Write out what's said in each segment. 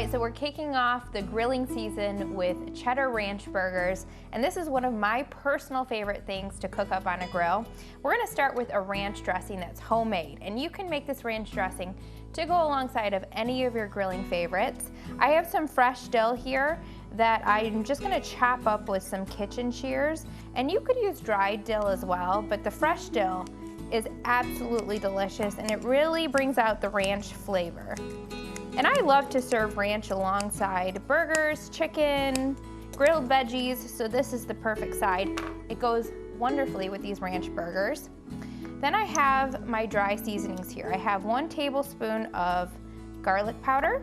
right, so we're kicking off the grilling season with cheddar ranch burgers, and this is one of my personal favorite things to cook up on a grill. We're gonna start with a ranch dressing that's homemade, and you can make this ranch dressing to go alongside of any of your grilling favorites. I have some fresh dill here that I'm just gonna chop up with some kitchen shears, and you could use dried dill as well, but the fresh dill is absolutely delicious, and it really brings out the ranch flavor. And I love to serve ranch alongside burgers, chicken, grilled veggies, so this is the perfect side. It goes wonderfully with these ranch burgers. Then I have my dry seasonings here. I have 1 tablespoon of garlic powder,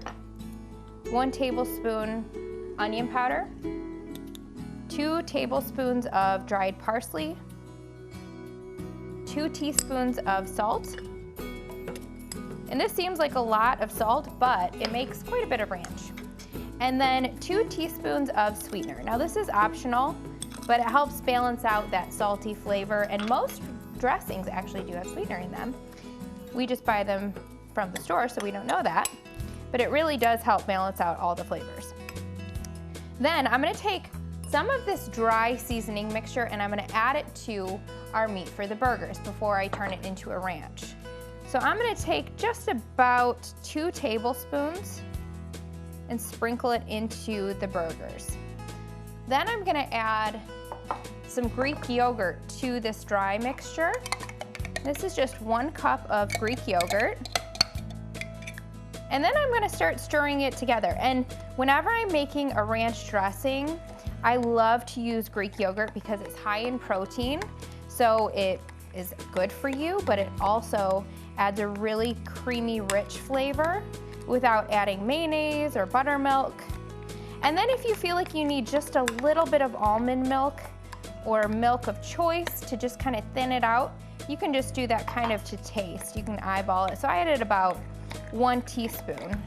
1 tablespoon onion powder, 2 tablespoons of dried parsley, 2 teaspoons of salt. And this seems like a lot of salt, but it makes quite a bit of ranch. And then 2 teaspoons of sweetener. Now this is optional, but it helps balance out that salty flavor, and most dressings actually do have sweetener in them. We just buy them from the store, so we don't know that, but it really does help balance out all the flavors. Then I'm gonna take some of this dry seasoning mixture and I'm gonna add it to our meat for the burgers before I turn it into a ranch. So I'm gonna take just about 2 tablespoons and sprinkle it into the burgers. Then I'm gonna add some Greek yogurt to this dry mixture. This is just 1 cup of Greek yogurt. And then I'm gonna start stirring it together. And whenever I'm making a ranch dressing, I love to use Greek yogurt because it's high in protein. So it is good for you, but it also adds a really creamy, rich flavor without adding mayonnaise or buttermilk. And then if you feel like you need just a little bit of almond milk or milk of choice to just kind of thin it out, you can just do that kind of to taste. You can eyeball it. So I added about 1 teaspoon.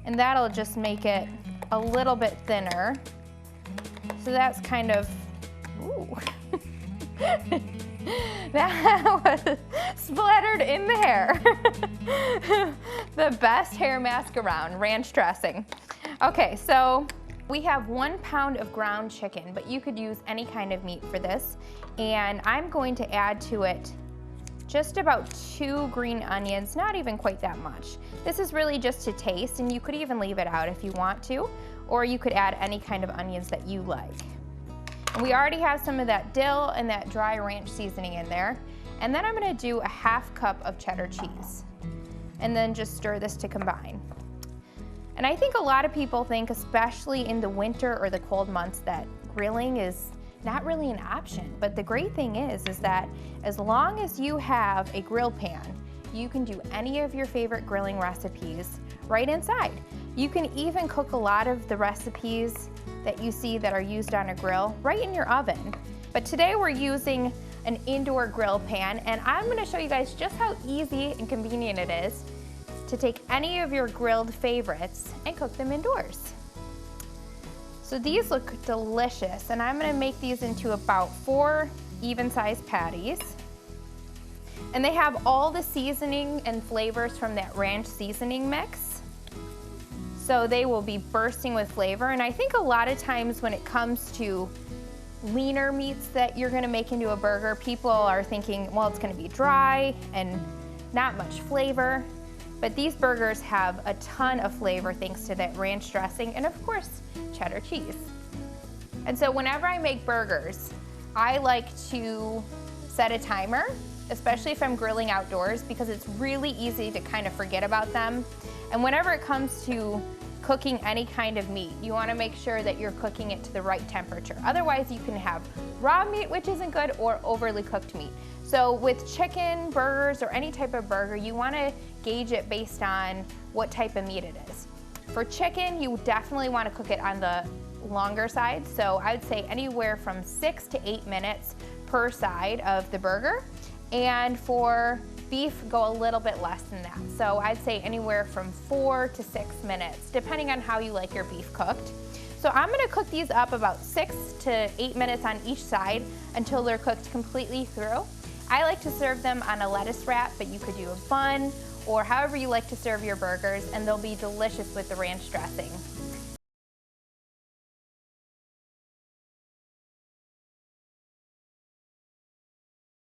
And that'll just make it a little bit thinner. So that's kind of, ooh. That was splattered in the hair. The best hair mask around, ranch dressing. Okay, so we have 1 pound of ground chicken, but you could use any kind of meat for this. And I'm going to add to it just about 2 green onions, not even quite that much. This is really just to taste, and you could even leave it out if you want to, or you could add any kind of onions that you like. And we already have some of that dill and that dry ranch seasoning in there. And then I'm gonna do a 1/2 cup of cheddar cheese, and then just stir this to combine. And I think a lot of people think, especially in the winter or the cold months, that grilling is not really an option. But the great thing is that as long as you have a grill pan, you can do any of your favorite grilling recipes right inside. You can even cook a lot of the recipes that you see that are used on a grill right in your oven. But today we're using an indoor grill pan, and I'm gonna show you guys just how easy and convenient it is to take any of your grilled favorites and cook them indoors. So these look delicious, and I'm gonna make these into about 4 even-sized patties. And they have all the seasoning and flavors from that ranch seasoning mix. So they will be bursting with flavor. And I think a lot of times when it comes to leaner meats that you're gonna make into a burger, people are thinking, well, it's gonna be dry and not much flavor. But these burgers have a ton of flavor thanks to that ranch dressing and, of course, cheddar cheese. And so whenever I make burgers, I like to set a timer, especially if I'm grilling outdoors, because it's really easy to kind of forget about them. And whenever it comes to cooking any kind of meat, you want to make sure that you're cooking it to the right temperature. Otherwise, you can have raw meat, which isn't good, or overly cooked meat. So with chicken, burgers, or any type of burger, you want to gauge it based on what type of meat it is. For chicken, you definitely want to cook it on the longer side. So I would say anywhere from 6 to 8 minutes per side of the burger. And for beef, go a little bit less than that. So I'd say anywhere from 4 to 6 minutes, depending on how you like your beef cooked. So I'm gonna cook these up about 6 to 8 minutes on each side until they're cooked completely through. I like to serve them on a lettuce wrap, but you could do a bun or however you like to serve your burgers, and they'll be delicious with the ranch dressing.